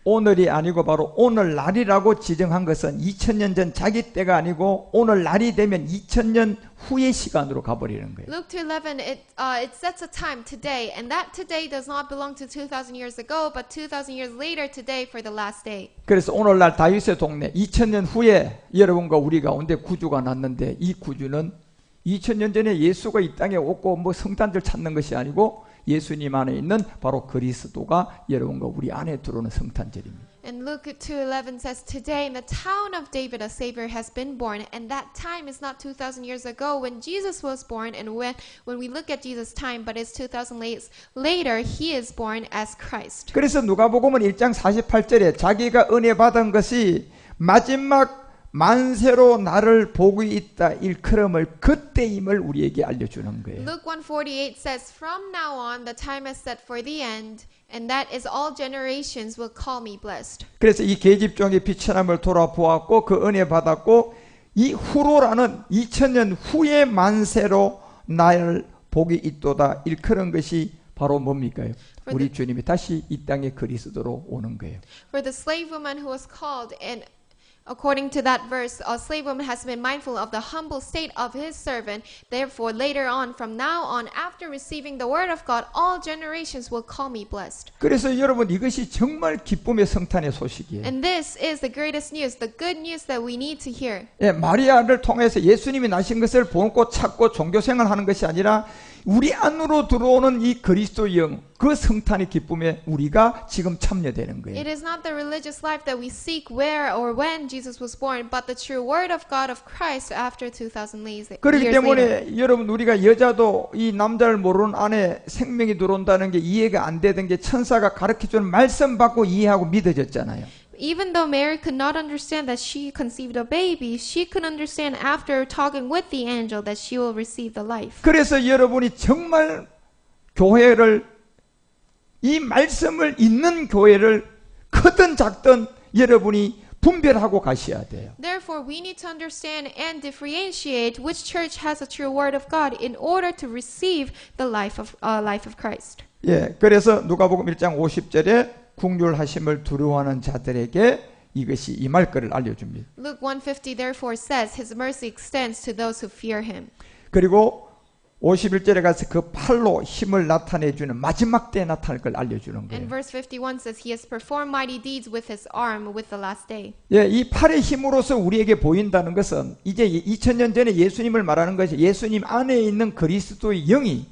오늘이 아니고 바로 오늘날이라고 지정한 것은 2000년 전 자기 때가 아니고 오늘날이 되면 2000년 후의 시간으로 가버리는 거예요. Luke 2:11, it sets a time today, and that today does not belong to 2,000 years ago, but 2,000 years later today for the last day. 그래서 오늘날 다윗의 동네 2000년 후에 여러분과 우리 가운데 구주가 났는데 이 구주는 2000년 전에 예수가 이 땅에 오고 뭐 성탄절 찾는 것이 아니고 예수님 안에 있는 바로 그리스도가 여러분과 우리 안에 들어오는 성탄절입니다. And Luke 2:11 says, Today in the town of David a Savior has been born, and that time is not 2,000 years ago when Jesus was born, and when we look at Jesus' time, but it's 2,000 later, He is born as Christ. 그래서 누가복음은 1장 48절에 자기가 은혜 받은 것이 마지막 만세로 나를 보고 있다 일컬음을 그때임을 우리에게 알려주는 거예요. Luke 1:48 says, From now on the time is set for the end, and that is all generations will call me blessed. 그래서 이 계집종의 비천함을 돌아보았고 그 은혜 받았고 이 후로라는 2000년 후의 만세로 나를 복이 있도다 일컬은 것이 바로 뭡니까? 우리 주님이 다시 이 땅에 그리스도로 오는 거예요. For the slave woman who was called, and according to that verse, a slave woman has been mindful of the humble state of his servant. Therefore, later on, from now on, after receiving the word of God, all generations will call me blessed. 그래서 여러분 이것이 정말 기쁨의 성탄의 소식이에요. And this is the greatest news, the good news that we need to hear. 예, 마리아를 통해서 예수님이 나신 것을 보고 찾고 종교생활 하는 것이 아니라 우리 안으로 들어오는 이 그리스도 영, 그 성탄의 기쁨에 우리가 지금 참여되는 거예요. It is not the religious life that we seek where or when Jesus was born, but the true word of God of Christ after 2,000 years 그렇기 later. 때문에 여러분 우리가 여자도 이 남자를 모르는 안에 생명이 들어온다는 게 이해가 안 되던 게 천사가 가르쳐주는 말씀 받고 이해하고 믿어졌잖아요. Even though Mary could not understand that she conceived a baby, she could understand after talking with the angel that she will receive the life. 그래서 여러분이 정말 교회를 이 말씀을 있는 교회를 크든 작든 여러분이 분별하고 가셔야 돼요. Therefore, we need to understand and differentiate which church has a true word of God in order to receive the life of Christ. 예, 그래서 누가복음 1장 50절에 긍휼하심을 두려워하는 자들에게 이것이 임할 것을 알려줍니다. Luke 1:50 therefore says, His mercy extends to those who fear Him. 그리고 51절에 가서 그 팔로 힘을 나타내주는 마지막 때에 나타날 걸 알려주는 And 거예요. verse 51 says, He has performed mighty deeds with His arm with the last day. 예, 이 팔의 힘으로서 우리에게 보인다는 것은 이제 2000년 전에 예수님을 말하는 것이 예수님 안에 있는 그리스도의 영이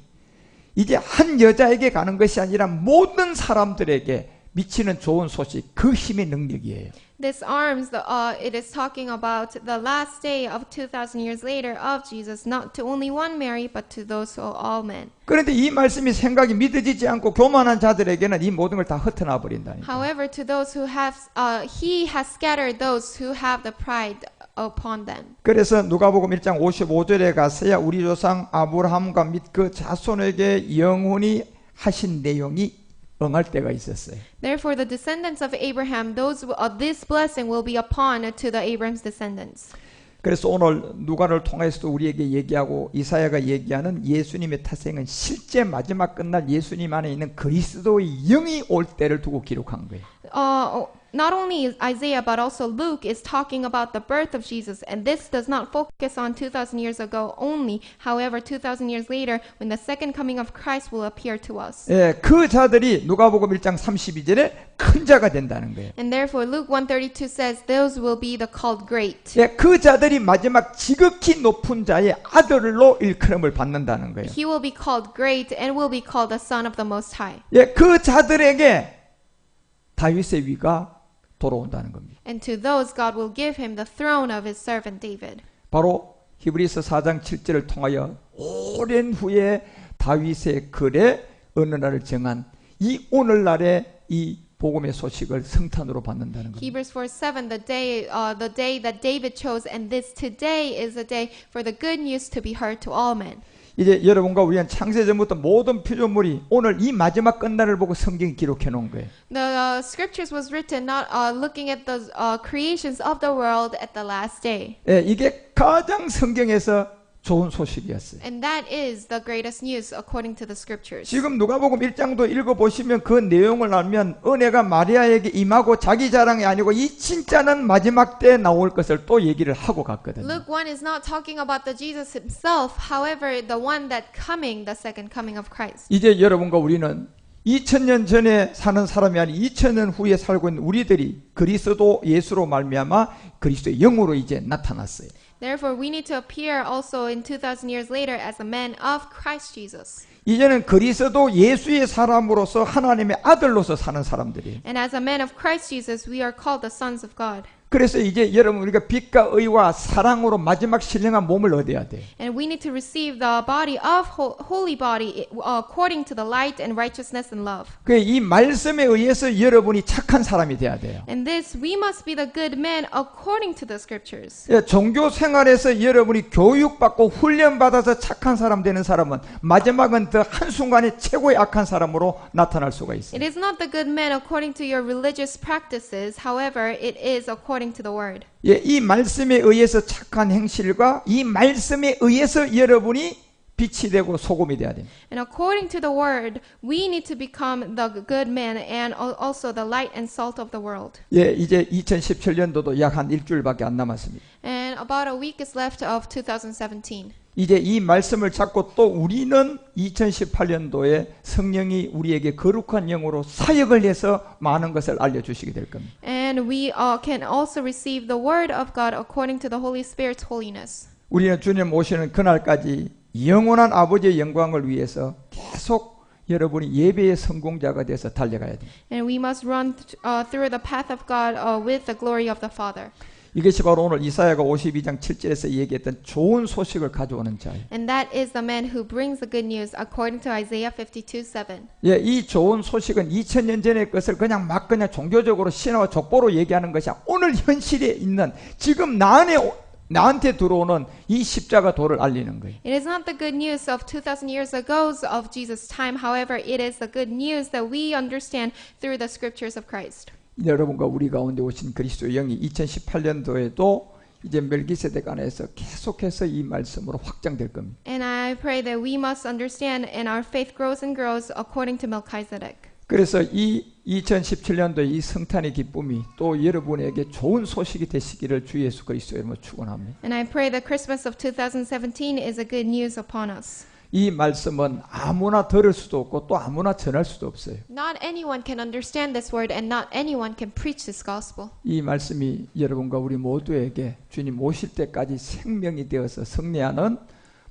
이제 한 여자에게 가는 것이 아니라 모든 사람들에게 미치는 좋은 소식, 그 힘의 능력이에요. This arms, it is talking about the last day of 2,000 years later of Jesus, not to only one Mary, but to those who all men. 그런데 이 말씀이 생각이 믿어지지 않고 교만한 자들에게는 이 모든 걸 다 흩어놔 버린다니까. However, to those who have, He has scattered those who have the pride upon them. 그래서 누가복음 1장 55절에 가서야 우리 조상 아브라함과 및 그 자손에게 영원히 하신 내용이 응할 때가 있었어요. Therefore, the descendants of Abraham, this blessing will be upon to the Abraham's descendants. 그래서 오늘 누가를 통해서도 우리에게 얘기하고 이사야가 얘기하는 예수님의 타생은 실제 마지막 끝날 예수님 안에 있는 그리스도의 영이 올 때를 두고 기록한 거예요. Not only Isaiah but also Luke is talking about the birth of Jesus, and this does not focus on 2,000 years ago only. However, 2,000 years later, when the second coming of Christ will appear to us. 예, 그 자들이 누가복음 1장 32절에 큰 자가 된다는 거예요. And therefore, Luke 1:32 says, "Those will be the called great." 예, 그 자들이 마지막 지극히 높은 자의 아들로 일컬음을 받는다는 거예요. He will be called great and will be called the Son of the Most High. 예, 그 자들에게 다윗의 위가 돌아온다는 겁니다. And to those, God will give him the throne of his servant David. 바로 히브리서 4장 7절을 통하여 오랜 후에 다윗의 글에 어느 날을 정한 이 오늘날의 이 복음의 소식을 성탄으로 받는다는 겁니다. Hebrews 4:7, the day that David chose, and this today is the day for the good news to be heard to all men. 이제 여러분과 우리는 창세전부터 모든 피조물이 오늘 이 마지막 끝날을 보고 성경이 기록해 놓은 거예요. The scriptures was written not looking at the creations of the world at the last day. 예, 이게 가장 성경에서 좋은 소식이었어요. And that is the greatest news according to the scriptures. 지금 누가복음 1장도 읽어보시면 그 내용을 알면 은혜가 마리아에게 임하고 자기 자랑이 아니고 이 진짜는 마지막 때 나올 것을 또 얘기를 하고 갔거든요. Luke 1 is not talking about the Jesus himself, however, the one that coming, the second coming of Christ. 이제 여러분과 우리는 2000년 전에 사는 사람이 아닌 2000년 후에 살고 있는 우리들이 그리스도 예수로 말미암아 그리스도의 영으로 이제 나타났어요. Therefore, we need to appear also in 2,000 years later as a man of Christ Jesus. 이제는 그리스도 예수의 사람으로서 하나님의 아들로서 사는 사람들이에요. And as a man of Christ Jesus, we are called the sons of God. 그래서 이제 여러분 우리가 빛과 의와 사랑으로 마지막 신령한 몸을 얻어야 돼요. And we need to receive the body of holy body according to the light and righteousness and love. 이 말씀에 의해서 여러분이 착한 사람이 돼야 돼요. And this, we must be the good men according to the scriptures. 예, 종교 생활에서 여러분이 교육받고 훈련받아서 착한 사람 되는 사람은 마지막은 더 한순간에 최고의 악한 사람으로 나타날 수가 있어요. It is not the good men according to your religious practices. However, it is according to the word. 예, 이 말씀에 의해서 착한 행실과 이 말씀에 의해서 여러분이 빛이 되고 소금이 돼야 됩니다. And according to the word, we need to become the good men and also the light and salt of the world. 예, 이제 2017년도도 약 한 일주일밖에 안 남았습니다. And about a week is left of 2017. 이제 이 말씀을 잡고 또 우리는 2018년도에 성령이 우리에게 거룩한 영으로 사역을 해서 많은 것을 알려주시게 될 겁니다. And we can also receive the word of God according to the Holy Spirit's holiness. 우리는 주님 오시는 그날까지 영원한 아버지의 영광을 위해서 계속 여러분이 예배의 성공자가 돼서 달려가야 됩니다. And we must run through the path of God with the glory of the Father. 이것이 바로 오늘 이사야가 52장 7절에서 얘기했던 좋은 소식을 가져오는 자예요. And that is the man who brings the good news according to Isaiah 52:7. 예, 이 좋은 소식은 2000년 전의 것을 그냥 종교적으로 신화와 족보로 얘기하는 것이 아니라 오늘 현실에 있는 지금 나한테 들어오는 이 십자가 도를 알리는 거예요. It is not the good news of 2,000 years ago of Jesus' time. However, it is the good news that we understand through the scriptures of Christ. 여러분과 우리 가운데 오신 그리스도의 영이 2018년도에도 이제 멜기세덱 안에서 계속해서 이 말씀으로 확장될 겁니다. And I pray that we must understand and our faith grows and grows according to Melchizedek. 그래서 이 2017년도의 이 성탄의 기쁨이 또 여러분에게 좋은 소식이 되시기를 주 예수 그리스도의 이름으로 축원합니다. And I pray the Christmas of 2017 is a good news upon us. 이 말씀은 아무나 들을 수도 없고 또 아무나 전할 수도 없어요. Not anyone can understand this word and not anyone can preach this gospel. 이 말씀이 여러분과 우리 모두에게 주님 오실 때까지 생명이 되어서 승리하는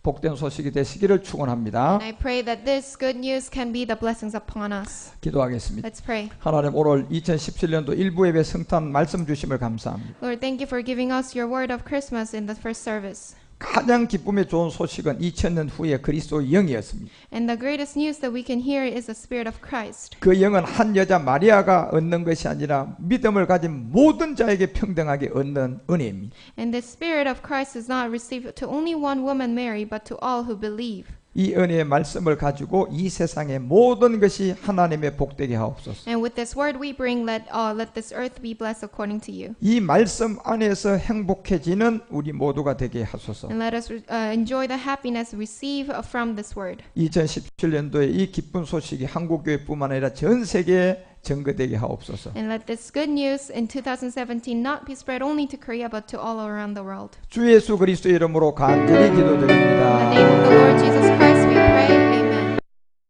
복된 소식이 되시기를 축원합니다. And I pray that this good news can be the blessings upon us. 기도하겠습니다. Let's pray. 하나님 오늘 2017년도 일부 예배 성탄 말씀 주심을 감사합니다. Lord, thank you for giving us your word of Christmas in the first service. 가장 기쁨에 좋은 소식은 2000년 후에 그리스도의 영이었습니다. And the greatest news that we can hear is the Spirit of Christ. 그 영은 한 여자 마리아가 얻는 것이 아니라 믿음을 가진 모든 자에게 평등하게 얻는 은혜입니다. And the Spirit of Christ is not received to only one woman, Mary, but to all who believe. 이 은혜의 말씀을 가지고 이 세상의 모든 것이 하나님의 복되게 하옵소서. And with this word we bring, let this earth be blessed according to you. 이 말씀 안에서 행복해지는 우리 모두가 되게 하소서. And let us enjoy the happiness received from this word. 2017년도에 이 기쁜 소식이 한국교회뿐만 아니라 전 세계에 전거되게 하옵소서. And let this good news in 2017 not be spread only to Korea but to all around the world. 주 예수 그리스도의 이름으로 간절히 In the 기도드립니다. name of the Lord Jesus Christ.